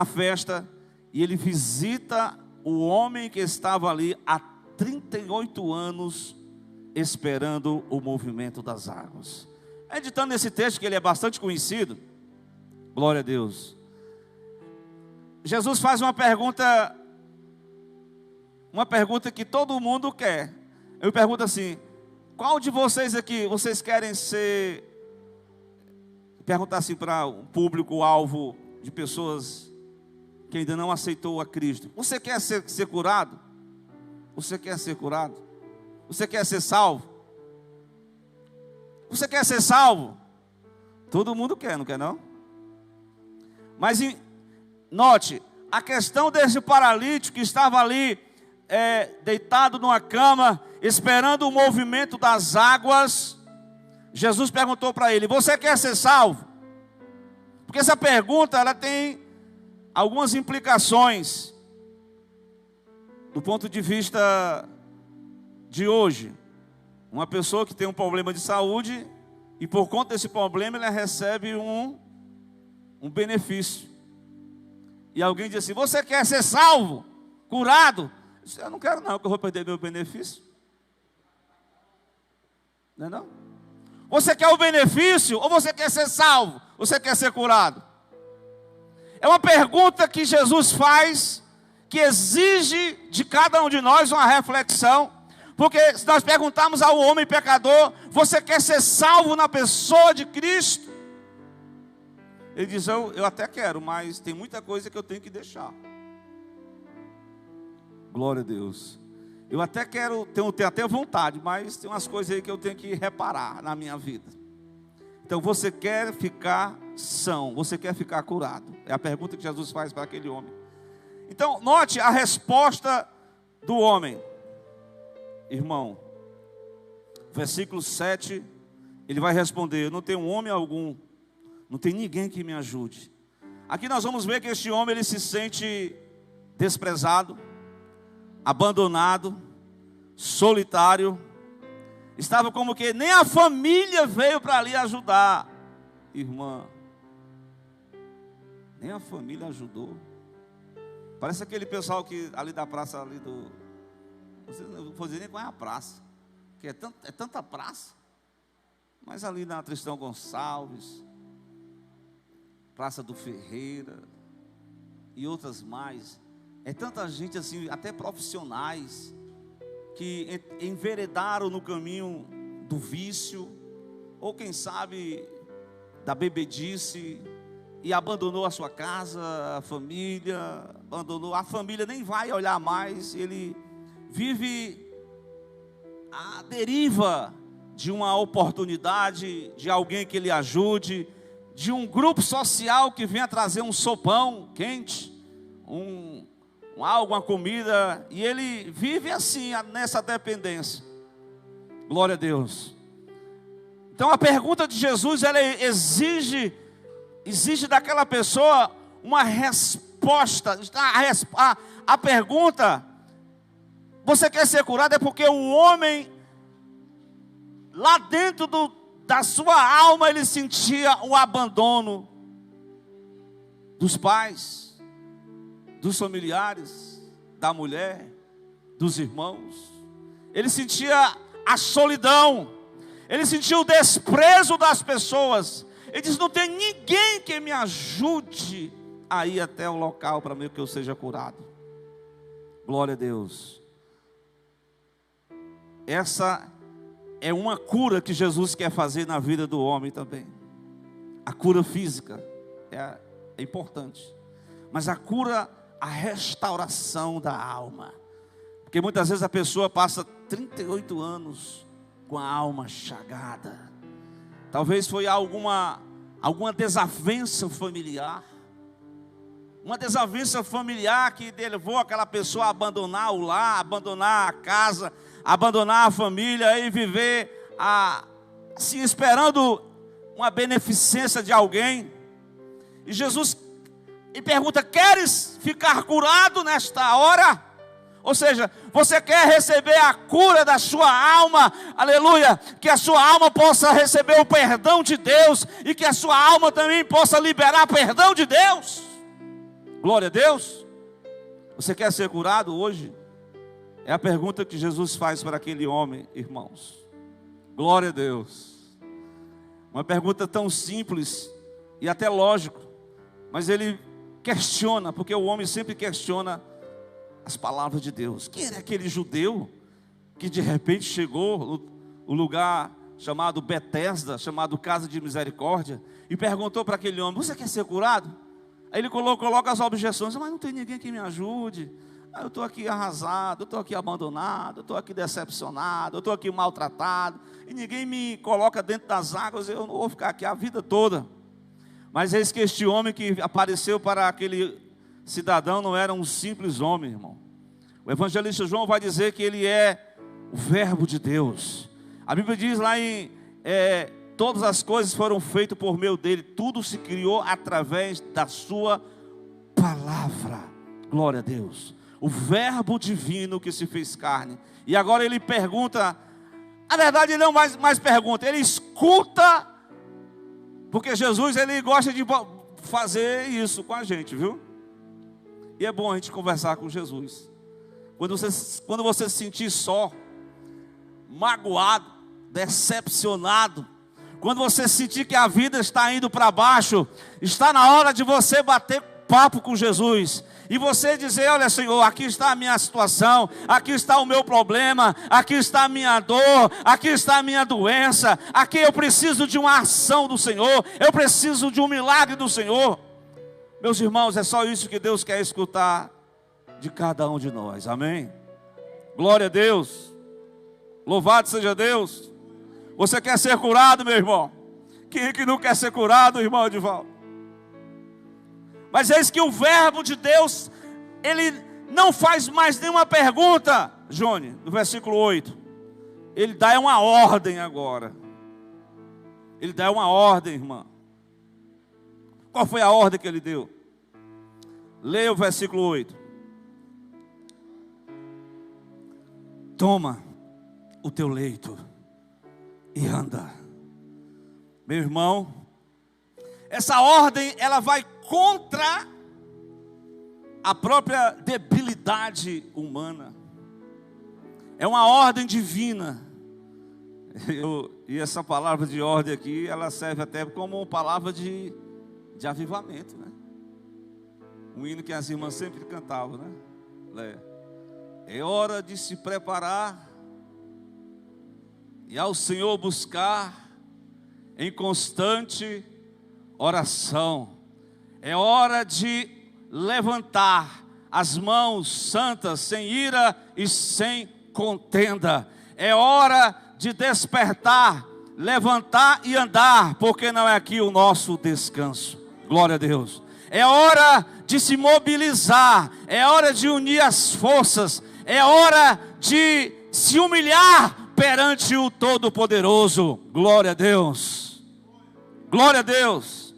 a festa e ele visita o homem que estava ali há 38 anos esperando o movimento das águas. Editando nesse texto, que ele é bastante conhecido, glória a Deus, Jesus faz uma pergunta que todo mundo quer. Eu pergunto assim: qual de vocês aqui, vocês querem ser, perguntar assim para o público-alvo de pessoas que ainda não aceitou a Cristo: você quer ser curado? Você quer ser curado? Você quer ser salvo? Você quer ser salvo? Todo mundo quer, não quer não? Mas note, a questão desse paralítico que estava ali, deitado numa cama, esperando o movimento das águas, Jesus perguntou para ele: você quer ser salvo? Porque essa pergunta, ela tem algumas implicações do ponto de vista de hoje. Uma pessoa que tem um problema de saúde e por conta desse problema ela recebe um benefício. E alguém diz assim: você quer ser salvo, curado? Eu disse: eu não quero não, que eu vou perder meu benefício. Não é não? Você quer o benefício ou você quer ser salvo? Você quer ser curado? É uma pergunta que Jesus faz, que exige de cada um de nós uma reflexão. Porque se nós perguntarmos ao homem pecador: você quer ser salvo na pessoa de Cristo? Ele diz: eu até quero, mas tem muita coisa que eu tenho que deixar. Glória a Deus. Eu até quero, tenho até vontade, mas tem umas coisas aí que eu tenho que reparar na minha vida. Então você quer ficar são, você quer ficar curado? É a pergunta que Jesus faz para aquele homem. Então note a resposta do homem. Irmão, versículo 7, ele vai responder: eu não tenho homem algum, não tem ninguém que me ajude. Aqui nós vamos ver que este homem, ele se sente desprezado, abandonado, solitário. Estava como que nem a família veio para ali ajudar. Irmã, nem a família ajudou. Parece aquele pessoal que ali da praça ali do... não vou dizer nem qual é a praça, que é tanta praça, mas ali na Tristão Gonçalves, Praça do Ferreira e outras mais, é tanta gente assim, até profissionais, que enveredaram no caminho do vício, ou quem sabe da bebedice, e abandonou a sua casa, a família, abandonou, a família nem vai olhar mais, ele vive à deriva de uma oportunidade, de alguém que lhe ajude, de um grupo social que venha trazer um sopão quente, uma comida, e ele vive assim, nessa dependência. Glória a Deus. Então a pergunta de Jesus, ela exige daquela pessoa uma resposta. A pergunta: você quer ser curado? É porque o homem, lá dentro da sua alma, ele sentia o abandono dos pais, dos familiares, da mulher, dos irmãos. Ele sentia a solidão, ele sentia o desprezo das pessoas. Ele diz: não tem ninguém que me ajude a ir até o local para que eu seja curado. Glória a Deus. Essa é uma cura que Jesus quer fazer na vida do homem também. A cura física é importante, mas a cura, a restauração da alma. Porque muitas vezes a pessoa passa 38 anos com a alma chagada. Talvez foi alguma desavença familiar. Uma desavença familiar que levou aquela pessoa a abandonar o lar, abandonar a casa, abandonar a família e viver assim, esperando uma beneficência de alguém. E Jesus pergunta: queres ficar curado nesta hora? Ou seja, você quer receber a cura da sua alma, aleluia, que a sua alma possa receber o perdão de Deus, e que a sua alma também possa liberar perdão de Deus. Glória a Deus. Você quer ser curado hoje? É a pergunta que Jesus faz para aquele homem, irmãos. Glória a Deus. Uma pergunta tão simples e até lógico, mas ele questiona, porque o homem sempre questiona as palavras de Deus. Quem era aquele judeu que de repente chegou no lugar chamado Betesda, chamado Casa de Misericórdia, e perguntou para aquele homem: você quer ser curado? Aí ele coloca as objeções: mas não tem ninguém que me ajude. Eu estou aqui arrasado, eu estou aqui abandonado, eu estou aqui decepcionado, eu estou aqui maltratado, e ninguém me coloca dentro das águas, eu não vou ficar aqui a vida toda. Mas eis que este homem que apareceu para aquele cidadão não era um simples homem, irmão. O evangelista João vai dizer que ele é o verbo de Deus. A Bíblia diz lá em todas as coisas foram feitas por meio dele, tudo se criou através da sua palavra. Glória a Deus. O verbo divino que se fez carne. E agora ele pergunta, na verdade ele não mais pergunta, ele escuta, porque Jesus ele gosta de fazer isso com a gente, viu? E é bom a gente conversar com Jesus. Quando você se sentir só, magoado, decepcionado, quando você sentir que a vida está indo para baixo, está na hora de você bater papo com Jesus e você dizer: olha, Senhor, aqui está a minha situação, aqui está o meu problema, aqui está a minha dor, aqui está a minha doença, aqui eu preciso de uma ação do Senhor, eu preciso de um milagre do Senhor. Meus irmãos, é só isso que Deus quer escutar de cada um de nós, amém? Glória a Deus, louvado seja Deus. Você quer ser curado, meu irmão? Quem é que não quer ser curado, irmão Edivaldo? Mas eis que o verbo de Deus, ele não faz mais nenhuma pergunta, Johnny, no versículo 8. Ele dá uma ordem agora. Ele dá uma ordem, irmã. Qual foi a ordem que ele deu? Leia o versículo 8. Toma o teu leito e anda. Meu irmão, essa ordem ela vai contra a própria debilidade humana. É uma ordem divina. E essa palavra de ordem aqui, ela serve até como uma palavra de avivamento, né? Um hino que as irmãs sempre cantavam, né? É hora de se preparar e ao Senhor buscar em constante oração. É hora de levantar as mãos santas sem ira e sem contenda. É hora de despertar, levantar e andar, porque não é aqui o nosso descanso. Glória a Deus. É hora de se mobilizar, é hora de unir as forças, é hora de se humilhar perante o Todo-Poderoso. Glória a Deus. Glória a Deus.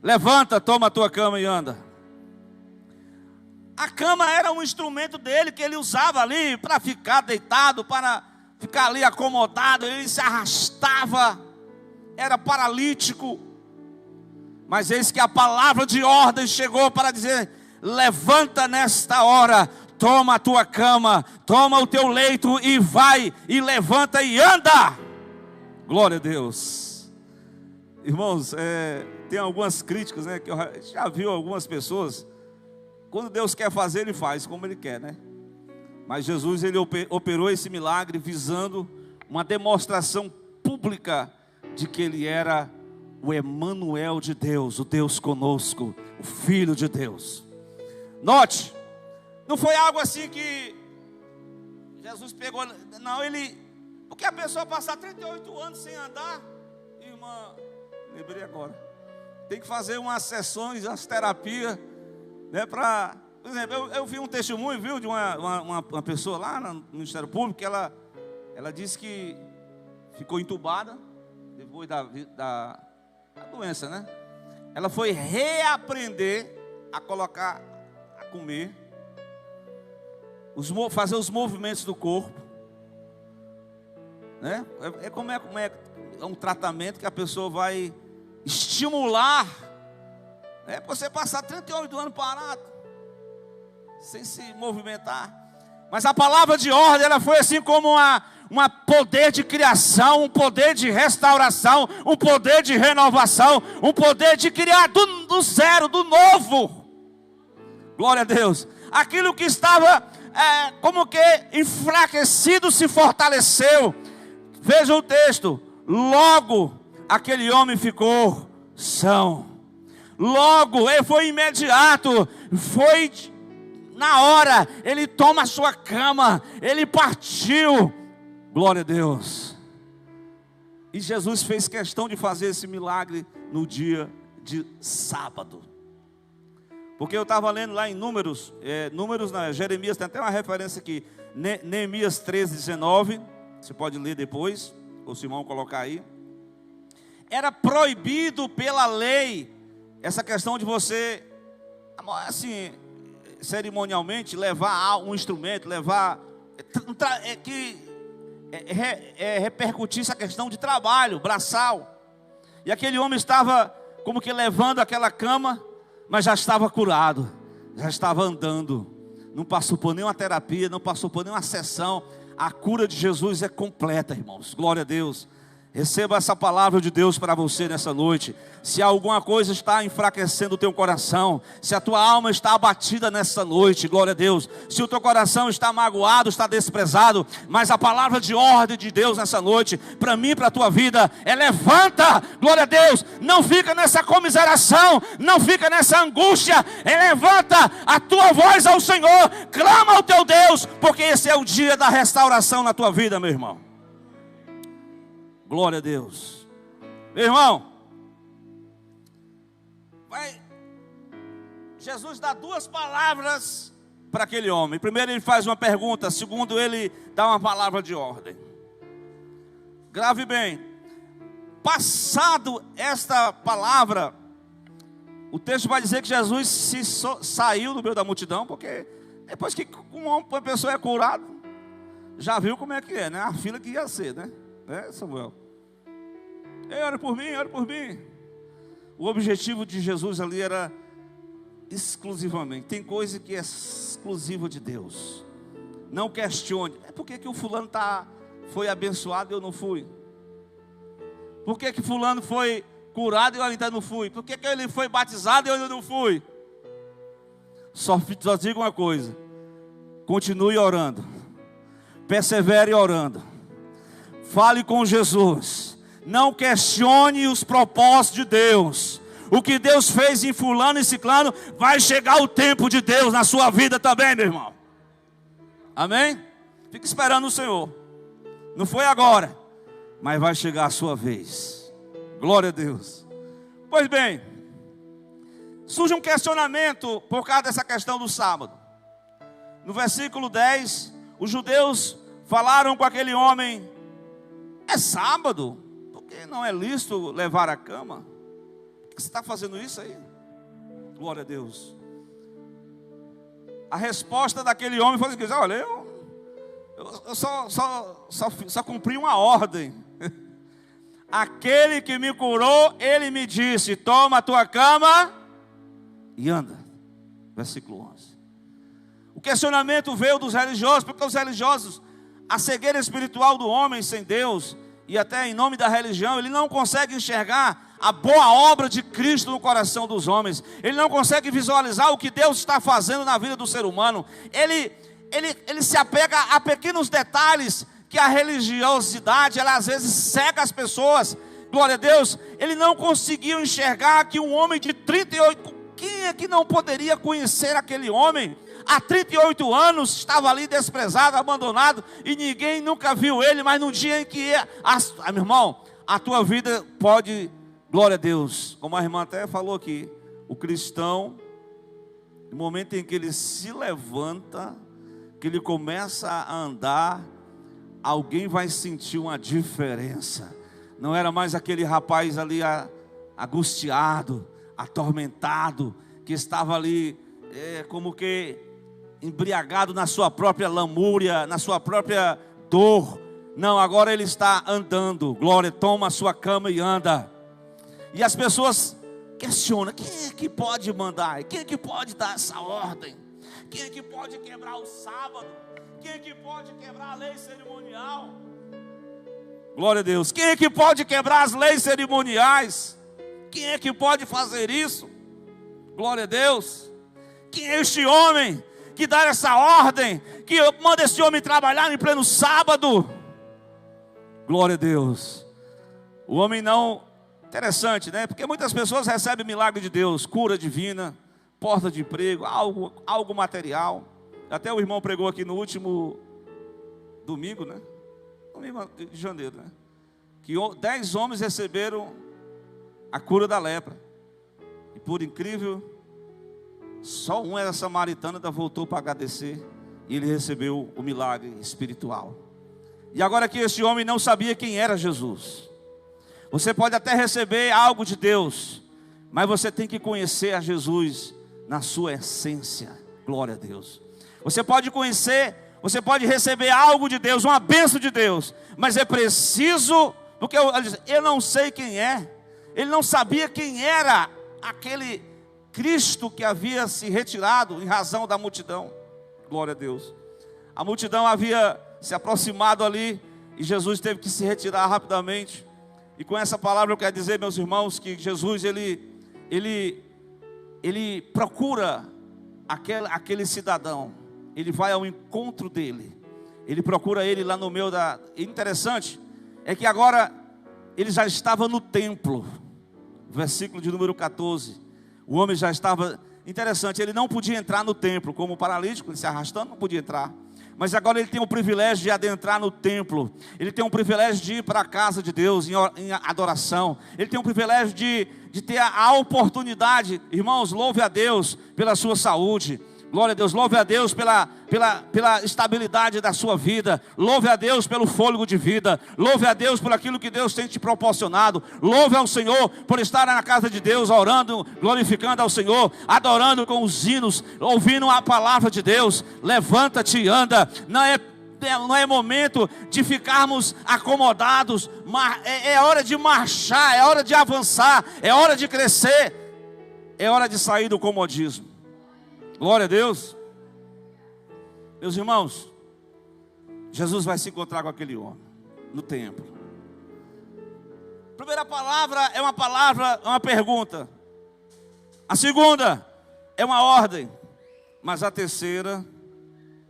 Levanta, toma a tua cama e anda. A cama era um instrumento dele que ele usava ali para ficar deitado, para ficar ali acomodado. Ele se arrastava, era paralítico. Mas eis que a palavra de ordem chegou para dizer: levanta nesta hora, toma a tua cama, toma o teu leito e vai, e levanta e anda. Glória a Deus. Irmãos, tem algumas críticas, né, que eu já vi algumas pessoas, quando Deus quer fazer, Ele faz como Ele quer, né? Mas Jesus, Ele operou esse milagre visando uma demonstração pública de que Ele era o Emanuel de Deus, o Deus conosco, o Filho de Deus. Note, não foi algo assim que Jesus pegou, não, porque a pessoa passar 38 anos sem andar, irmã, lembrei agora, tem que fazer umas sessões, umas terapias, né, por exemplo, eu vi um testemunho, viu, de uma pessoa lá no Ministério Público, que ela disse que ficou entubada, depois da doença, né? Ela foi reaprender a colocar, a comer, fazer os movimentos do corpo, né? É um tratamento que a pessoa vai estimular, É você passar 38 anos parado, sem se movimentar. Mas a palavra de ordem, ela foi assim como uma poder de criação, um poder de restauração, um poder de renovação, um poder de criar do zero, do novo. Glória a Deus. Aquilo que estava como que enfraquecido se fortaleceu. Veja o texto. Logo aquele homem ficou são. Logo, ele foi imediato, foi na hora, ele toma a sua cama, ele partiu. Glória a Deus. E Jesus fez questão de fazer esse milagre no dia de sábado. Porque eu estava lendo lá em Números, Jeremias tem até uma referência aqui, Neemias 13:19, você pode ler depois, ou se o irmão colocar aí. Era proibido pela lei, essa questão de você, assim, cerimonialmente, levar um instrumento, repercutisse a questão de trabalho, braçal. E aquele homem estava como que levando aquela cama, mas já estava curado, já estava andando, não passou por nenhuma terapia, não passou por nenhuma sessão. A cura de Jesus é completa, irmãos, glória a Deus. Receba essa palavra de Deus para você nessa noite. Se alguma coisa está enfraquecendo o teu coração, se a tua alma está abatida nessa noite, glória a Deus. Se o teu coração está magoado, está desprezado, mas a palavra de ordem de Deus nessa noite, para mim, para a tua vida, levanta, glória a Deus. Não fica nessa comiseração, não fica nessa angústia. Levanta a tua voz ao Senhor, clama ao teu Deus, porque esse é o dia da restauração na tua vida, meu irmão. Glória a Deus. Meu irmão, Jesus dá duas palavras para aquele homem. Primeiro ele faz uma pergunta, segundo ele dá uma palavra de ordem. Grave bem. Passado esta palavra, o texto vai dizer que Jesus saiu do meio da multidão, porque depois que uma pessoa é curada, já viu como é que é, né? A fila que ia ser, né? Samuel? Ei, ora por mim, ora por mim. O objetivo de Jesus ali era exclusivamente. Tem coisa que é exclusiva de Deus. Não questione. Por que o fulano foi abençoado e eu não fui? Por que fulano foi curado e eu ainda não fui? Por que ele foi batizado e eu ainda não fui? Só digo uma coisa. Continue orando. Persevere orando. Fale com Jesus. Não questione os propósitos de Deus. O que Deus fez em fulano e ciclano, vai chegar o tempo de Deus na sua vida também, meu irmão. Amém? Fique esperando o Senhor. Não foi agora, mas vai chegar a sua vez. Glória a Deus. Pois bem, surge um questionamento por causa dessa questão do sábado. No versículo 10, os judeus falaram com aquele homem: é sábado, porque não é lícito levar a cama? Por que você está fazendo isso aí? Glória a Deus. A resposta daquele homem foi assim: olha, eu só cumpri uma ordem. Aquele que me curou, ele me disse: toma a tua cama e anda. Versículo 11. O questionamento veio dos religiosos, porque os religiosos, a cegueira espiritual do homem sem Deus, e até em nome da religião, ele não consegue enxergar a boa obra de Cristo no coração dos homens. Ele não consegue visualizar o que Deus está fazendo na vida do ser humano. Ele se apega a pequenos detalhes que a religiosidade, ela às vezes cega as pessoas. Glória a Deus. Ele não conseguiu enxergar que um homem de 38, quem é que não poderia conhecer aquele homem? Há 38 anos estava ali desprezado, abandonado, e ninguém nunca viu ele. Mas no dia em que meu irmão, a tua vida pode, glória a Deus, como a irmã até falou aqui, o cristão, no momento em que ele se levanta, que ele começa a andar, alguém vai sentir uma diferença. Não era mais aquele rapaz ali angustiado, atormentado, que estava ali como que embriagado na sua própria lamúria, na sua própria dor. Não, agora ele está andando. Glória, toma a sua cama e anda. E as pessoas questiona: quem é que pode mandar? Quem é que pode dar essa ordem? Quem é que pode quebrar o sábado? Quem é que pode quebrar a lei cerimonial? Glória a Deus. Quem é que pode quebrar as leis cerimoniais? Quem é que pode fazer isso? Glória a Deus. Quem é este homem que dá essa ordem, que manda esse homem trabalhar em pleno sábado? Glória a Deus. O homem não... Interessante, né? Porque muitas pessoas recebem milagre de Deus, cura divina, porta de emprego, algo material. Até o irmão pregou aqui no último domingo, né? Domingo de janeiro, né? Que 10 homens receberam a cura da lepra. E por incrível, só um era samaritano, ainda voltou para agradecer. E ele recebeu o milagre espiritual. E agora que esse homem não sabia quem era Jesus. Você pode até receber algo de Deus, mas você tem que conhecer a Jesus na sua essência. Glória a Deus. Você pode conhecer, você pode receber algo de Deus, uma bênção de Deus, mas é preciso, porque eu não sei quem é. Ele não sabia quem era aquele Cristo que havia se retirado em razão da multidão. Glória a Deus. A multidão havia se aproximado ali e Jesus teve que se retirar rapidamente. E com essa palavra eu quero dizer, meus irmãos, que Jesus ele procura aquele cidadão. Ele vai ao encontro dele. Ele procura ele lá no meio da... Interessante é que agora ele já estava no templo. Versículo de número 14. O homem já estava... Interessante, ele não podia entrar no templo. Como o paralítico, ele se arrastando, não podia entrar. Mas agora ele tem o privilégio de adentrar no templo. Ele tem o privilégio de ir para a casa de Deus em adoração. Ele tem o privilégio de ter a oportunidade. Irmãos, louve a Deus pela sua saúde. Glória a Deus, louve a Deus pela estabilidade da sua vida. Louve a Deus pelo fôlego de vida. Louve a Deus por aquilo que Deus tem te proporcionado. Louve ao Senhor por estar na casa de Deus, orando, glorificando ao Senhor, adorando com os hinos, ouvindo a palavra de Deus. Levanta-te e anda. Não é momento de ficarmos acomodados. É hora de marchar, é hora de avançar, é hora de crescer, é hora de sair do comodismo. Glória a Deus. Meus irmãos, Jesus vai se encontrar com aquele homem no templo. A primeira palavra é uma pergunta. A segunda é uma ordem. Mas a terceira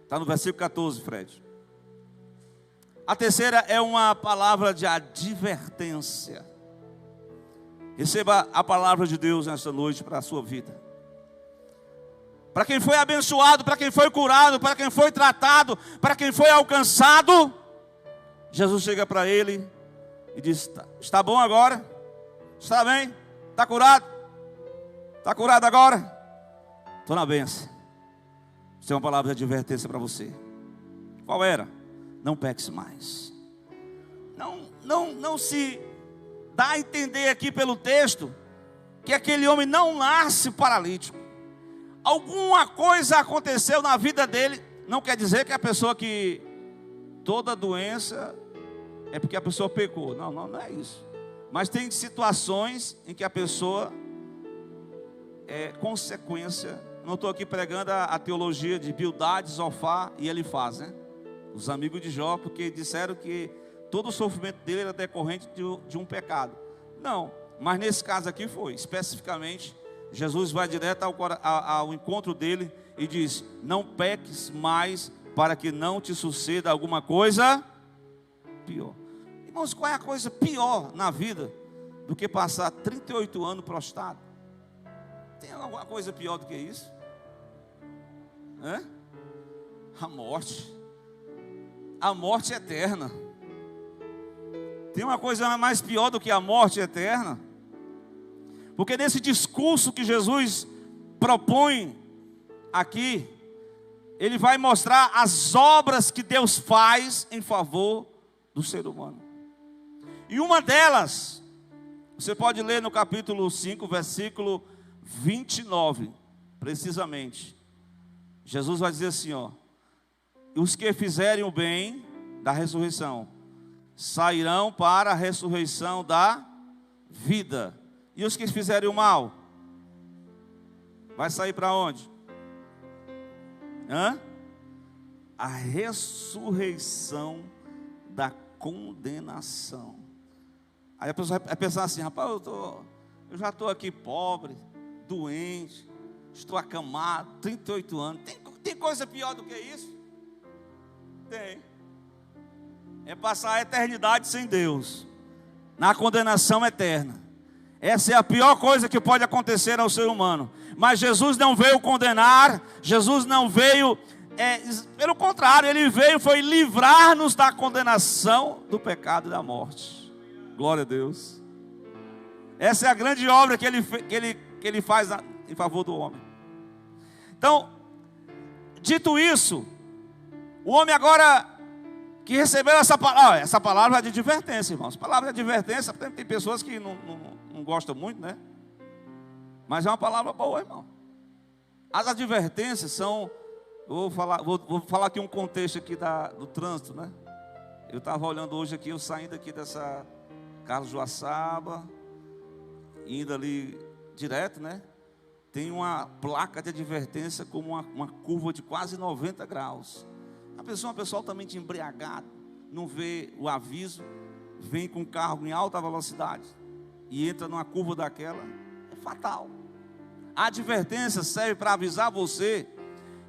está no versículo 14, Fred. A terceira é uma palavra de advertência. Receba a palavra de Deus nesta noite para a sua vida. Para quem foi abençoado, para quem foi curado, para quem foi tratado, para quem foi alcançado, Jesus chega para ele e diz: está bom agora? Está bem? Está curado? Está curado agora? Estou na bênção. Isso é uma palavra de advertência para você. Qual era? Não peques mais. Não se dá a entender aqui pelo texto que aquele homem não nasce paralítico. Alguma coisa aconteceu na vida dele. Não quer dizer que a pessoa que... Toda doença é porque a pessoa pecou. Não é isso. Mas tem situações em que a pessoa é consequência. Não estou aqui pregando a teologia de Bildade, Zofar e Elifaz, né? Os amigos de Jó, porque disseram que todo o sofrimento dele era decorrente de um pecado. Não, mas nesse caso aqui foi, especificamente... Jesus vai direto ao encontro dele e diz: não peques mais, para que não te suceda alguma coisa pior. Irmãos, qual é a coisa pior na vida do que passar 38 anos prostrado? Tem alguma coisa pior do que isso? A morte. A morte eterna. Tem uma coisa mais pior do que a morte eterna? Porque nesse discurso que Jesus propõe aqui, ele vai mostrar as obras que Deus faz em favor do ser humano. E uma delas, você pode ler no capítulo 5, versículo 29, precisamente. Jesus vai dizer assim, ó: os que fizerem o bem da ressurreição sairão para a ressurreição da vida. E os que fizerem o mal? Vai sair para onde? A ressurreição da condenação. Aí a pessoa vai pensar assim: rapaz, eu já estou aqui pobre, doente, estou acamado, 38 anos. Tem coisa pior do que isso? Tem. É passar a eternidade sem Deus, na condenação eterna. Essa é a pior coisa que pode acontecer ao ser humano. Mas Jesus não veio condenar, Jesus não veio, pelo contrário, Ele veio, foi livrar-nos da condenação do pecado e da morte. Glória a Deus. Essa é a grande obra que Ele faz em favor do homem. Então, dito isso, o homem agora que recebeu essa palavra é de advertência, irmãos. Palavra de advertência, tem pessoas que não gostam muito, né? Mas é uma palavra boa, irmão. As advertências são... Vou falar aqui um contexto aqui do trânsito, né? Eu estava olhando hoje aqui, eu saindo aqui dessa Carlos Joaçaba, indo ali direto, né? Tem uma placa de advertência com uma curva de quase 90 graus. A pessoa totalmente embriagada, não vê o aviso, vem com o carro em alta velocidade e entra numa curva daquela, é fatal. A advertência serve para avisar você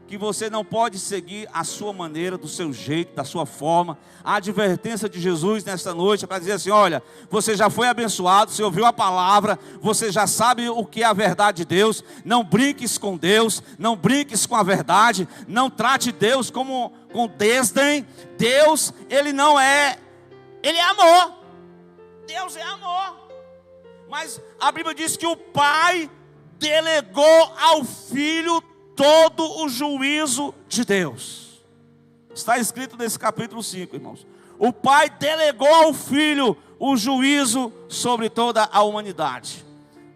que você não pode seguir a sua maneira, do seu jeito, da sua forma. A advertência de Jesus nesta noite é para dizer assim: olha, você já foi abençoado, você ouviu a palavra, você já sabe o que é a verdade de Deus. Não brinques com Deus, não brinques com a verdade, não trate Deus com desdém. Deus, Ele é amor. Deus é amor. Mas a Bíblia diz que o Pai delegou ao Filho todo o juízo de Deus. Está escrito nesse capítulo 5, irmãos. O Pai delegou ao Filho o juízo sobre toda a humanidade.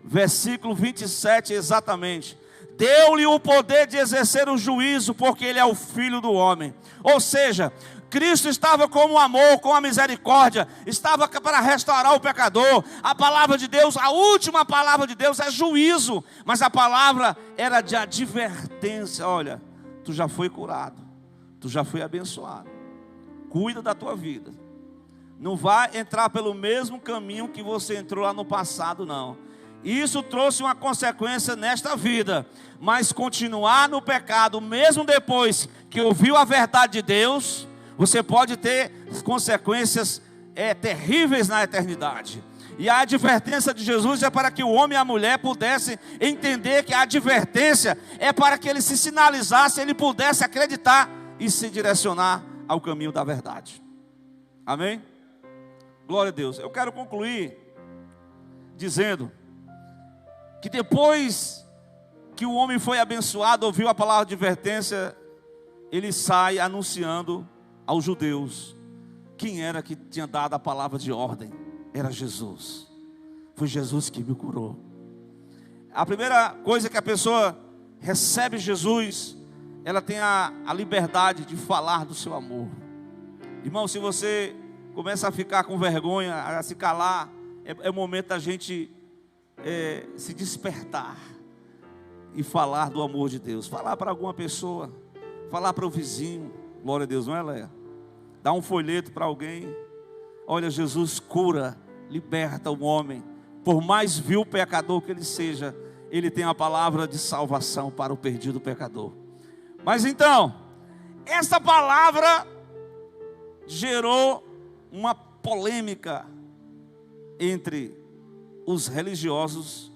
Versículo 27 exatamente. Deu-lhe o poder de exercer o juízo, porque Ele é o Filho do homem. Ou seja, Cristo estava com o amor, com a misericórdia, estava para restaurar o pecador. A palavra de Deus, a última palavra de Deus é juízo, mas a palavra era de advertência. Olha, tu já foi curado, tu já foi abençoado, cuida da tua vida, não vai entrar pelo mesmo caminho que você entrou lá no passado, não. Isso trouxe uma consequência nesta vida, mas continuar no pecado, mesmo depois que ouviu a verdade de Deus, você pode ter consequências terríveis na eternidade. E a advertência de Jesus é para que o homem e a mulher pudessem entender que a advertência é para que ele se sinalizasse, ele pudesse acreditar e se direcionar ao caminho da verdade. Amém? Glória a Deus. Eu quero concluir dizendo que depois que o homem foi abençoado, ouviu a palavra de advertência, ele sai anunciando aos judeus quem era que tinha dado a palavra de ordem. Era Jesus. Foi Jesus que me curou. A primeira coisa que a pessoa recebe Jesus, ela tem a liberdade de falar do seu amor. Irmão, se você começa a ficar com vergonha, a se calar, é o momento da gente se despertar e falar do amor de Deus. Falar para alguma pessoa, falar para o vizinho. Glória a Deus, não é, Léa? Dá um folheto para alguém. Olha, Jesus cura, liberta o homem. Por mais vil pecador que ele seja, ele tem a palavra de salvação para o perdido pecador. Mas então, essa palavra gerou uma polêmica entre os religiosos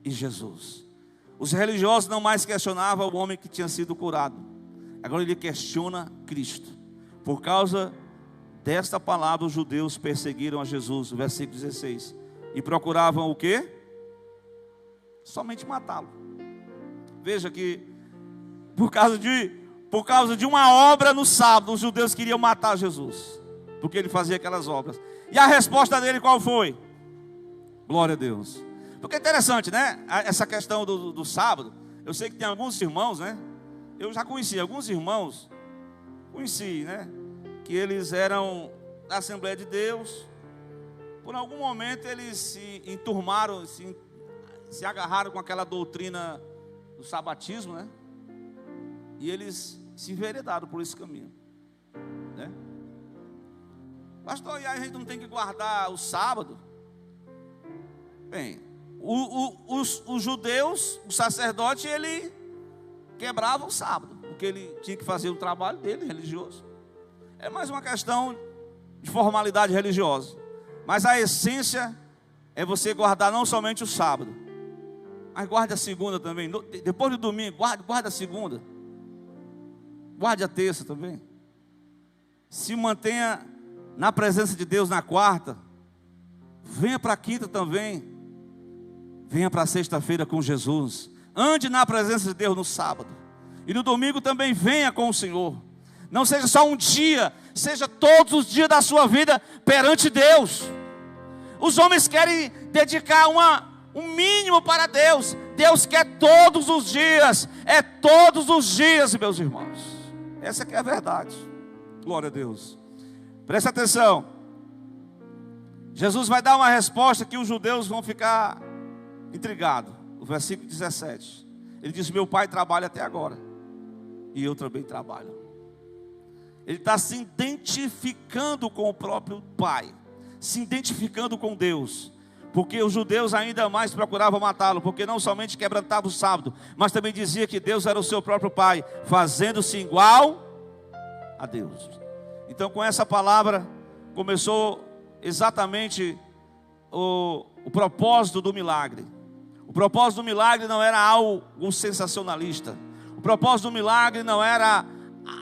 e Jesus. Os religiosos não mais questionavam o homem que tinha sido curado. Agora ele questiona Cristo. Por causa desta palavra, os judeus perseguiram a Jesus, versículo 16. E procuravam o quê? Somente matá-lo. Veja que por causa de uma obra no sábado, os judeus queriam matar Jesus, porque ele fazia aquelas obras. E a resposta dele qual foi? Glória a Deus. Porque é interessante, né? Essa questão do sábado. Eu sei que tem alguns irmãos, né? Eu já conheci alguns irmãos, né? Que eles eram da Assembleia de Deus, por algum momento eles se enturmaram, se agarraram com aquela doutrina do sabatismo, né? E eles se enveredaram por esse caminho, né? Pastor, e aí a gente não tem que guardar o sábado? Bem, os judeus, o sacerdote, ele quebrava o sábado, porque ele tinha que fazer o trabalho dele, religioso. É mais uma questão de formalidade religiosa. Mas a essência é você guardar não somente o sábado, mas guarde a segunda também. Depois do domingo, guarde a segunda. Guarde a terça também. Se mantenha na presença de Deus na quarta. Venha para a quinta também. Venha para a sexta-feira com Jesus. Ande na presença de Deus no sábado. E no domingo também venha com o Senhor. Não seja só um dia, seja todos os dias da sua vida perante Deus. Os homens querem dedicar um mínimo para Deus. Deus quer todos os dias. É todos os dias, meus irmãos. Essa que é a verdade. Glória a Deus. Preste atenção. Jesus vai dar uma resposta que os judeus vão ficar intrigados. O versículo 17. Ele diz: meu pai trabalha até agora, e eu também trabalho. Ele está se identificando com o próprio pai, se identificando com Deus. Porque os judeus ainda mais procuravam matá-lo, porque não somente quebrantava o sábado, mas também dizia que Deus era o seu próprio pai, fazendo-se igual a Deus. Então, com essa palavra começou exatamente o propósito do milagre. O propósito do milagre não era algo sensacionalista. O propósito do milagre não era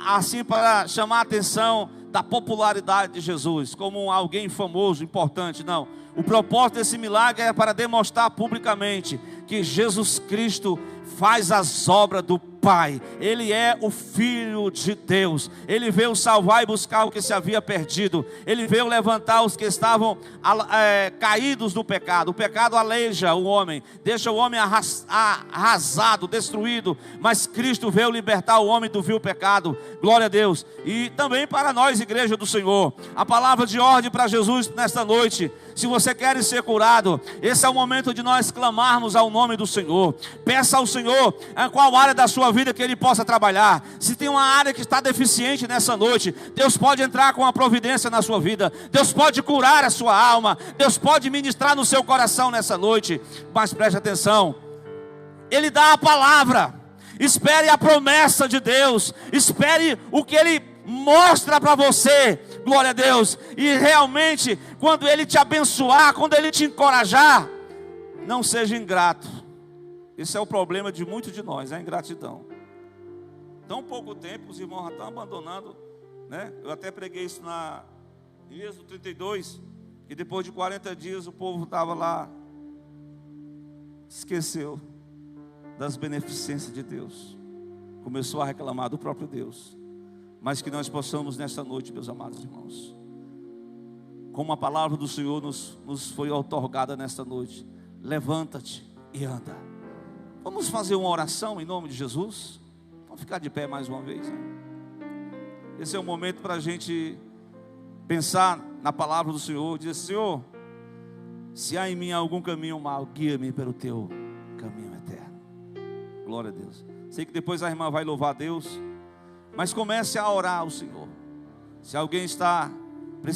assim para chamar a atenção da popularidade de Jesus, como alguém famoso, importante, não. O propósito desse milagre é para demonstrar publicamente que Jesus Cristo faz as obras do Pai. Ele é o Filho de Deus. Ele veio salvar e buscar o que se havia perdido. Ele veio levantar os que estavam caídos no pecado. O pecado aleija o homem, deixa o homem arrasado, destruído. Mas Cristo veio libertar o homem do vil pecado. Glória a Deus. E também para nós, igreja do Senhor, a palavra de ordem para Jesus nesta noite: se você quer ser curado, esse é o momento de nós clamarmos ao nome do Senhor. Peça ao Senhor em qual área da sua vida que Ele possa trabalhar. Se tem uma área que está deficiente nessa noite, Deus pode entrar com a providência na sua vida. Deus pode curar a sua alma. Deus pode ministrar no seu coração nessa noite. Mas preste atenção, Ele dá a palavra. Espere a promessa de Deus. Espere o que Ele mostra para você. Glória a Deus. E realmente, quando Ele te abençoar, quando Ele te encorajar, não seja ingrato. Esse é o problema de muitos de nós, a ingratidão. Tão pouco tempo, os irmãos já estão abandonando, né? Eu até preguei isso em Êxodo 32, que depois de 40 dias o povo estava lá, esqueceu das beneficências de Deus, começou a reclamar do próprio Deus. Mas que nós possamos nesta noite, meus amados irmãos, como a palavra do Senhor nos foi outorgada nesta noite: levanta-te e anda. Vamos fazer uma oração em nome de Jesus? Vamos ficar de pé mais uma vez, né? Esse é o momento para a gente pensar na palavra do Senhor. Dizer: Senhor, se há em mim algum caminho mau, guia-me pelo teu caminho eterno. Glória a Deus. Sei que depois a irmã vai louvar a Deus, mas comece a orar ao Senhor. Se alguém está